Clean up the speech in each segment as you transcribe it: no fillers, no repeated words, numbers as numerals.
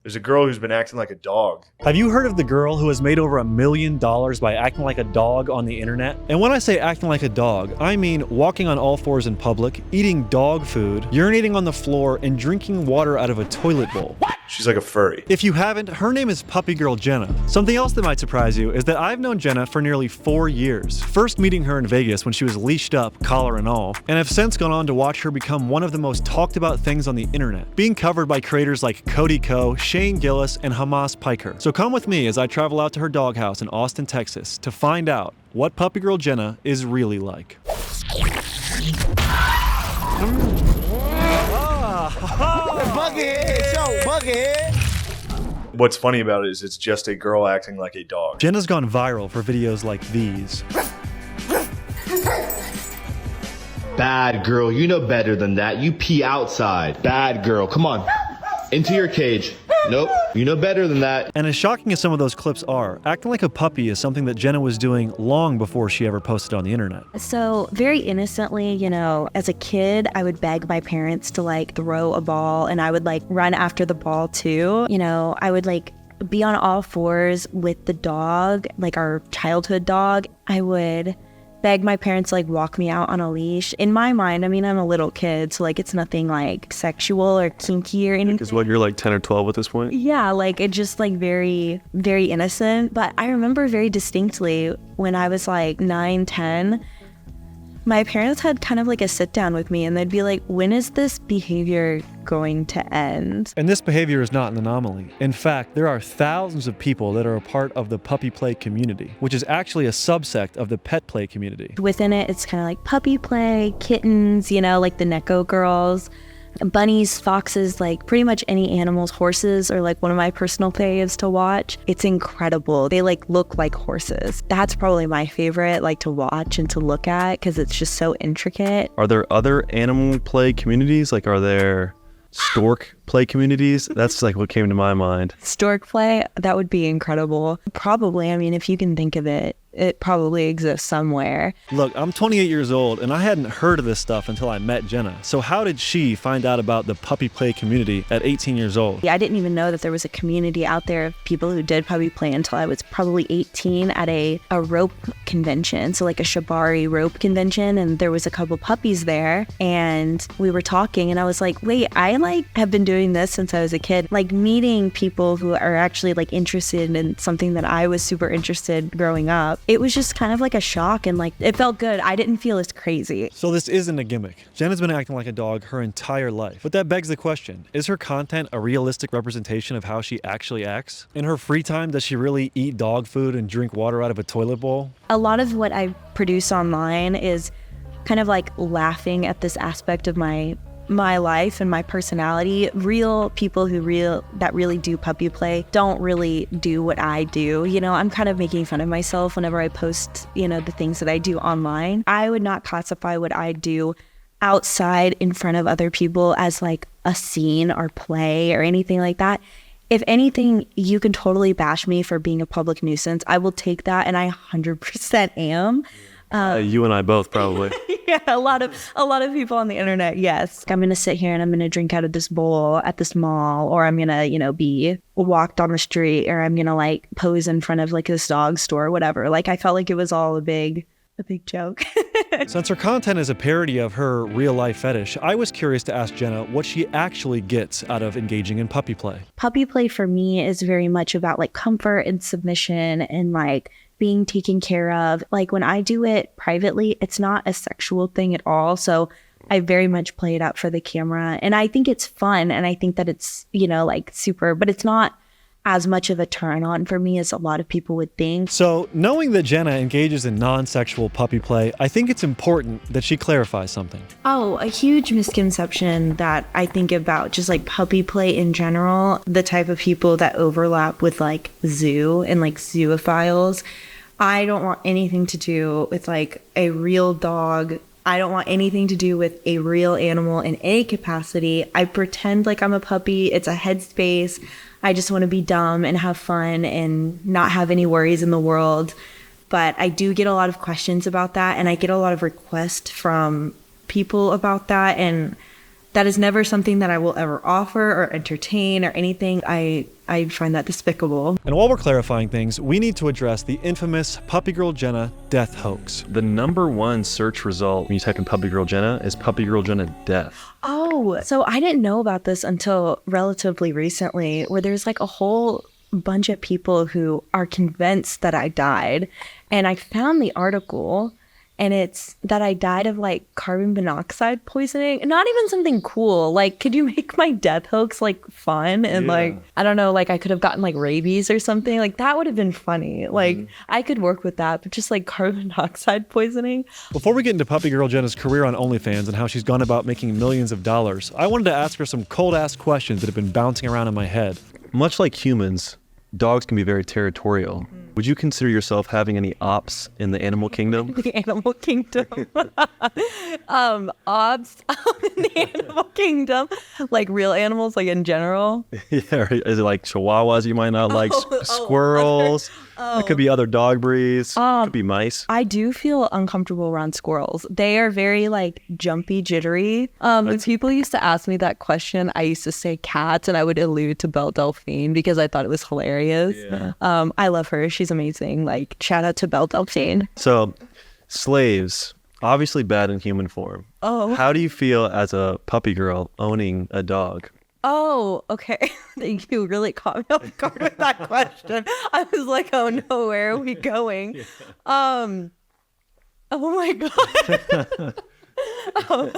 There's a girl who's been acting like a dog. Have you heard of the girl who has made over $1 million by acting like a dog on the internet? And when I say acting like a dog, I mean walking on all fours in public, eating dog food, urinating on the floor, and drinking water out of a toilet bowl. What? She's like a furry. If you haven't, her name is Puppy Girl Jenna. Something else that might surprise you is that I've known Jenna for nearly 4 years. First meeting her in Vegas when she was leashed up, collar and all, and have since gone on to watch her become one of the most talked about things on the internet, being covered by creators like Cody Ko, Shane Gillis, and Hasan Piker. So come with me as I travel out to her doghouse in Austin, Texas to find out what Puppy Girl Jenna is really like. What's funny about it is it's just a girl acting like a dog. Jenna's gone viral for videos like these. Bad girl, you know better than that. You pee outside. Bad girl, come on. Into your cage. Nope, you know better than that. And as shocking as some of those clips are, acting like a puppy is something that Jenna was doing long before she ever posted on the internet. So very innocently, you know, as a kid, I would beg my parents to like throw a ball and I would like run after the ball too. You know, I would like be on all fours with the dog, like our childhood dog. I would beg my parents to like walk me out on a leash. In my mind, I mean, I'm a little kid, so like it's nothing like sexual or kinky or anything. Because what, you're like 10 or 12 at this point? Yeah, like it just like very, very innocent. But I remember very distinctly when I was like 9, 10, my parents had kind of like a sit down with me and they'd be like, when is this behavior going to end? And this behavior is not an anomaly. In fact, there are thousands of people that are a part of the puppy play community, which is actually a subsect of the pet play community. Within it, it's kind of like puppy play, kittens, you know, like the Neko girls, bunnies, foxes, like pretty much any animals. Horses are like one of my personal faves to watch. It's incredible. They like look like horses. That's probably my favorite, like to watch and to look at because it's just so intricate. Are there other animal play communities? Like, are there stork play communities? That's like what came to my mind. Stork play, that would be incredible. Probably, I mean, if you can think of it, it probably exists somewhere. Look, I'm 28 years old and I hadn't heard of this stuff until I met Jenna. So how did she find out about the puppy play community at 18 years old? I didn't even know that there was a community out there of people who did puppy play until I was probably 18 at a rope convention. So like a shibari rope convention, and there was a couple puppies there and we were talking and I was like, wait, I like have been doing this since I was a kid. Like meeting people who are actually like interested in something that I was super interested growing up. It was just kind of like a shock and like it felt good. I didn't feel as crazy. So this isn't a gimmick. Jenna's been acting like a dog her entire life. But that begs the question, is her content a realistic representation of how she actually acts? In her free time, does she really eat dog food and drink water out of a toilet bowl? A lot of what I produce online is kind of like laughing at this aspect of my life and my personality. Real people that really do puppy play don't really do what I do. You know, I'm kind of making fun of myself whenever I post, you know, the things that I do online. I would not classify what I do outside in front of other people as like a scene or play or anything like that. If anything, you can totally bash me for being a public nuisance. I will take that, and I 100% am. You and I both probably. Yeah, a lot of people on the internet, yes. I'm going to sit here and I'm going to drink out of this bowl at this mall, or I'm going to, you know, be walked on the street, or I'm going to like pose in front of like this dog store or whatever. Like I felt like it was all a big joke. Since her content is a parody of her real life fetish, I was curious to ask Jenna what she actually gets out of engaging in puppy play. Puppy play for me is very much about like comfort and submission and like being taken care of. Like when I do it privately, it's not a sexual thing at all. So I very much play it out for the camera. And I think it's fun. And I think that it's, you know, like super, but it's not as much of a turn on for me as a lot of people would think. So knowing that Jenna engages in non-sexual puppy play, I think it's important that she clarifies something. Oh, a huge misconception that I think about just like puppy play in general, the type of people that overlap with like zoo and like zoophiles. I don't want anything to do with like a real dog. I don't want anything to do with a real animal in any capacity. I pretend like I'm a puppy. It's a headspace. I just want to be dumb and have fun and not have any worries in the world. But I do get a lot of questions about that, and I get a lot of requests from people about that. And that is never something that I will ever offer or entertain or anything. I find that despicable. And while we're clarifying things, we need to address the infamous Puppy Girl Jenna death hoax. The #1 search result when you type in Puppy Girl Jenna is Puppy Girl Jenna death. Oh, so I didn't know about this until relatively recently, where there's like a whole bunch of people who are convinced that I died. And I found the article, and it's that I died of like carbon monoxide poisoning. Not even something cool. Like, could you make my death hoax like fun? And like, I don't know, like I could have gotten like rabies or something. Like that would have been funny. Like I could work with that, but just like carbon monoxide poisoning. Before we get into Puppy Girl Jenna's career on OnlyFans and how she's gone about making millions of dollars, I wanted to ask her some cold-ass questions that have been bouncing around in my head. Much like humans, dogs can be very territorial. Would you consider yourself having any ops in the animal kingdom? The animal kingdom. Ops in the animal kingdom. Like real animals, like in general. Yeah, is it like chihuahuas you might not like? Squirrels? It could be other dog breeds. Could be mice. I do feel uncomfortable around squirrels. They are very like jumpy, jittery. When people used to ask me that question, I used to say cats, and I would allude to Belle Delphine because I thought it was hilarious. Yeah. I love her. She's amazing. Like, shout out to Belle Delphine. So, slaves, obviously bad in human form. Oh. How do you feel as a puppy girl owning a dog? Oh, okay. Thank you. Really caught me off guard with that question. I was like, oh no, where are we going? Yeah. Oh my God. Oh,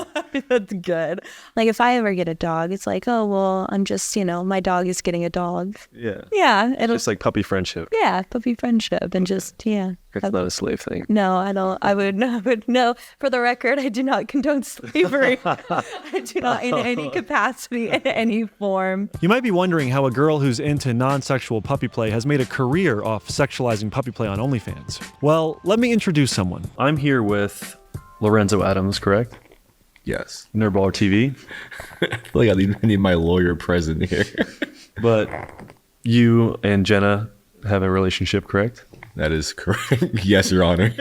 that's good. Like if I ever get a dog, it's like, oh, well, I'm just, my dog is getting a dog. Yeah. Yeah. It'll just like puppy friendship. Yeah. Puppy friendship and just, yeah. It's not a slave thing. No, I don't. I would no. For the record, I do not condone slavery. I do not in any capacity, in any form. You might be wondering how a girl who's into non-sexual puppy play has made a career off sexualizing puppy play on OnlyFans. Well, let me introduce someone. I'm here with Lorenzo Adams, correct? Yes. nerdballertv. I feel like I need my lawyer present here. But you and Jenna have a relationship, correct? That is correct. Yes, Your Honor.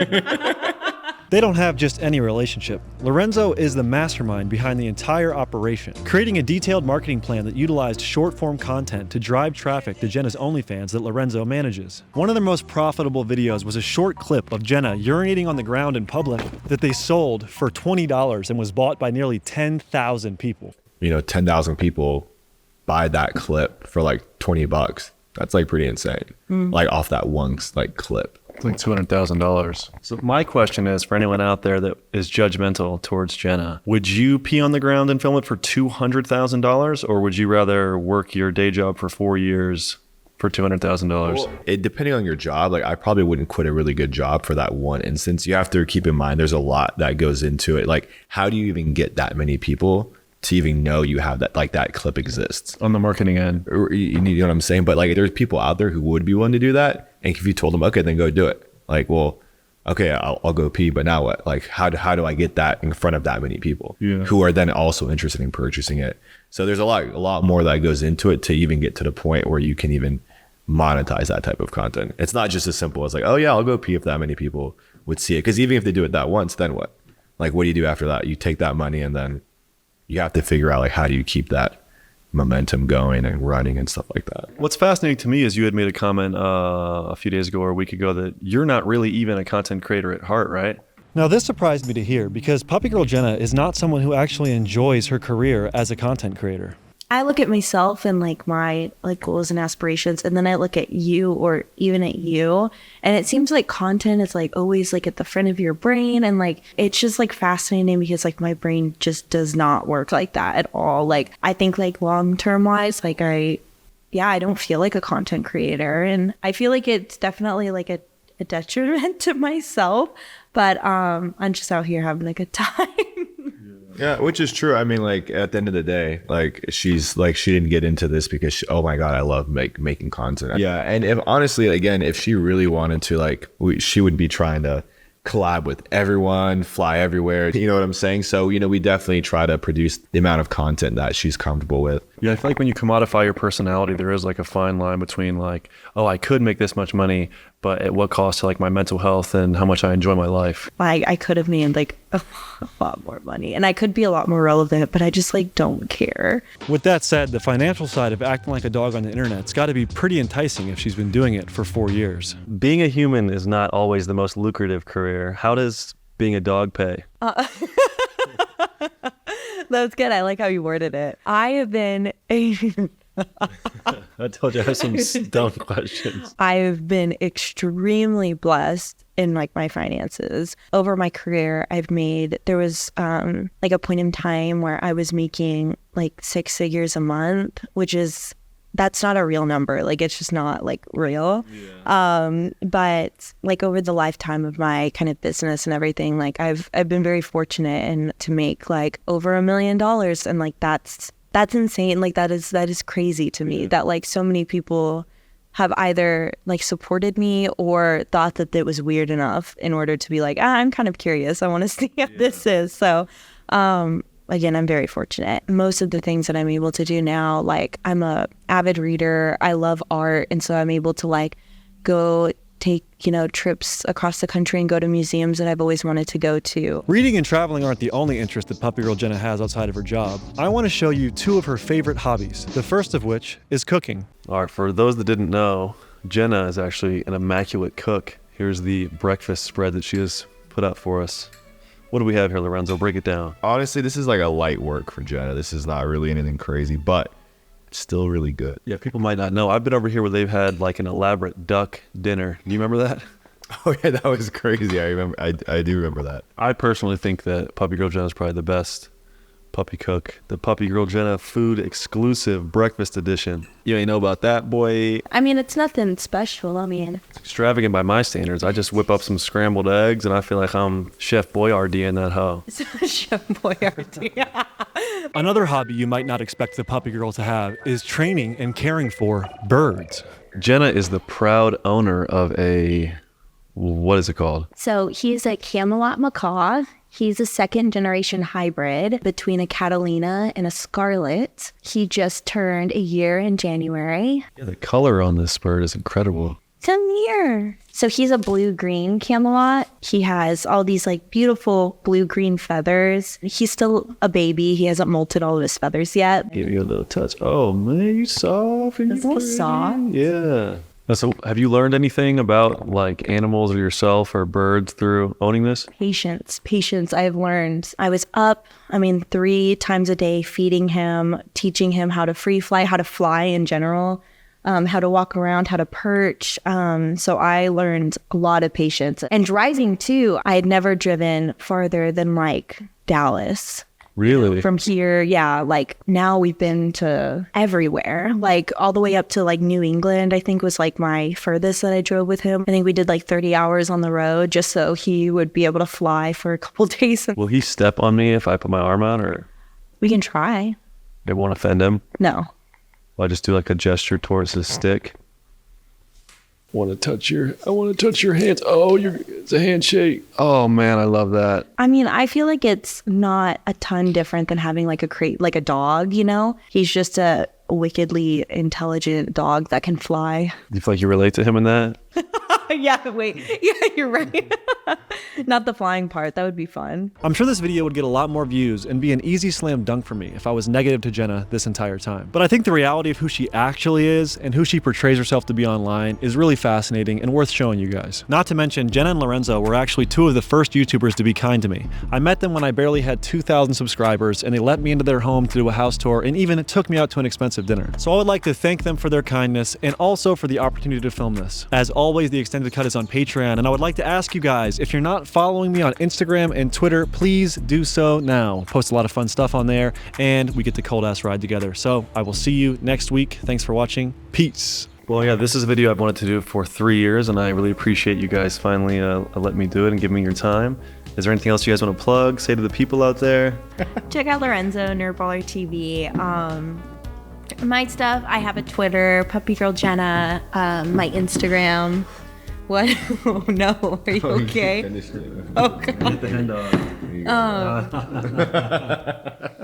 They don't have just any relationship. Lorenzo is the mastermind behind the entire operation, creating a detailed marketing plan that utilized short-form content to drive traffic to Jenna's OnlyFans that Lorenzo manages. One of their most profitable videos was a short clip of Jenna urinating on the ground in public that they sold for $20 and was bought by nearly 10,000 people. 10,000 people buy that clip for like $20. That's like pretty insane. Like off that one like clip. It's like $200,000. So my question is, for anyone out there that is judgmental towards Jenna, would you pee on the ground and film it for $200,000, or would you rather work your day job for 4 years for $200,000? Well, depending on your job, like I probably wouldn't quit a really good job for that one instance. You have to keep in mind there's a lot that goes into it. Like, how do you even get that many people to even know you have that, like that clip exists on the marketing end? You know what I'm saying? But like, there's people out there who would be willing to do that. And if you told them, okay, then go do it. Like, well, okay, I'll go pee, but now what? Like, how do I get that in front of that many people who are then also interested in purchasing it? So there's a lot more that goes into it to even get to the point where you can even monetize that type of content. It's not just as simple as like, oh yeah, I'll go pee if that many people would see it. Because even if they do it that once, then what? Like, what do you do after that? You take that money and then you have to figure out like, how do you keep that momentum going and running and stuff like that. What's fascinating to me is you had made a comment a few days ago or a week ago that you're not really even a content creator at heart, right? Now this surprised me to hear because Puppy Girl Jenna is not someone who actually enjoys her career as a content creator. I look at myself and like my like goals and aspirations, and then I look at you or even at you, and it seems like content is like always like at the front of your brain, and like it's just like fascinating because like my brain just does not work like that at all. Like I think like long-term wise, like I don't feel like a content creator, and I feel like it's definitely like a detriment to myself, but I'm just out here having a good time. Yeah, which is true. I mean, like at the end of the day, like she's like, she didn't get into this because oh my God, I love making content. Yeah. And if honestly, again, if she really wanted to, like she would be trying to collab with everyone, fly everywhere. You know what I'm saying? So, we definitely try to produce the amount of content that she's comfortable with. Yeah, I feel like when you commodify your personality, there is like a fine line between like, oh, I could make this much money, but at what cost to like my mental health and how much I enjoy my life. I could have made like a lot more money, and I could be a lot more relevant, but I just like don't care. With that said, the financial side of acting like a dog on the internet's got to be pretty enticing if she's been doing it for 4 years. Being a human is not always the most lucrative career. How does being a dog pay? That's good. I like how you worded it. I have been I told you I have some dumb questions. I've been extremely blessed in like my finances. Over my career, there was like a point in time where I was making like 6 figures a month, that's not a real number. Like, it's just not like real. Yeah. But like over the lifetime of my kind of business and everything, like I've been very fortunate and to make like over $1 million, and like that's insane. Like that is crazy to me that like so many people have either like supported me or thought that it was weird enough in order to be like, I'm kind of curious. I want to see what this is. So, again, I'm very fortunate. Most of the things that I'm able to do now, like I'm a avid reader. I love art. And so I'm able to like go take, trips across the country and go to museums that I've always wanted to go to. Reading and traveling aren't the only interest that Puppy Girl Jenna has outside of her job. I want to show you 2 of her favorite hobbies, the first of which is cooking. All right, for those that didn't know, Jenna is actually an immaculate cook. Here's the breakfast spread that she has put out for us. What do we have here, Lorenzo? Break it down. Honestly, this is like a light work for Jenna. This is not really anything crazy, but it's still really good. Yeah, people might not know. I've been over here where they've had like an elaborate duck dinner. Do you remember that? Oh yeah, that was crazy. I remember. I do remember that. I personally think that Puppy Girl Jenna is probably the best puppy cook. The Puppy Girl Jenna food exclusive breakfast edition. You ain't know about that, boy. I mean, it's nothing special. I mean, It's extravagant by my standards. I just whip up some scrambled eggs and I feel like I'm Chef Boyardee in that hoe. Chef Boyardee. Another hobby you might not expect the Puppy Girl to have is training and caring for birds. Jenna is the proud owner of what is it called? So he's a camelot macaw. He's a 2nd-generation hybrid between a Catalina and a Scarlet. He just turned a year in January. Yeah, the color on this bird is incredible. Come here. So he's a blue-green camelot. He has all these like beautiful blue-green feathers. He's still a baby. He hasn't molted all of his feathers yet. Give you a little touch. Oh man, you soft. And Is that soft? Yeah. So have you learned anything about like animals or yourself or birds through owning this? Patience. I've learned. I was up, 3 times a day feeding him, teaching him how to free fly, how to fly in general, how to walk around, how to perch. So I learned a lot of patience. And driving too, I had never driven farther than like Dallas. Really? From here, yeah, like now we've been to everywhere, like all the way up to like New England, I think was like my furthest that I drove with him. I think we did like 30 hours on the road just so he would be able to fly for a couple days. Will he step on me if I put my arm out, or We can try. it won't offend him? No. Will I just do like a gesture towards his stick? I want to touch your hands. Oh, it's a handshake. Oh man, I love that. I feel like it's not a ton different than having like a dog, He's just a wickedly intelligent dog that can fly. Do you feel like you relate to him in that? Yeah, wait. Yeah, you're right. Not the flying part. That would be fun. I'm sure this video would get a lot more views and be an easy slam dunk for me if I was negative to Jenna this entire time. But I think the reality of who she actually is and who she portrays herself to be online is really fascinating and worth showing you guys. Not to mention, Jenna and Lorenzo were actually 2 of the first YouTubers to be kind to me. I met them when I barely had 2,000 subscribers, and they let me into their home to do a house tour and even took me out to an expensive dinner. So I would like to thank them for their kindness and also for the opportunity to film this. As always, the extended cut is on Patreon, and I would like to ask you guys, if you're not following me on Instagram and Twitter, please do so now. Post a lot of fun stuff on there, and we get the cold ass ride together. So I will see you next week. Thanks for watching. Peace. Well, yeah, this is a video I've wanted to do for 3 years, and I really appreciate you guys finally letting me do it and giving me your time. Is there anything else you guys want to plug, say to the people out there? Check out Lorenzo, nerdballertv. My stuff, I have a Twitter, Puppy Girl Jenna, my Instagram. What? Oh no, are you okay? Oh god. Hit the hand off.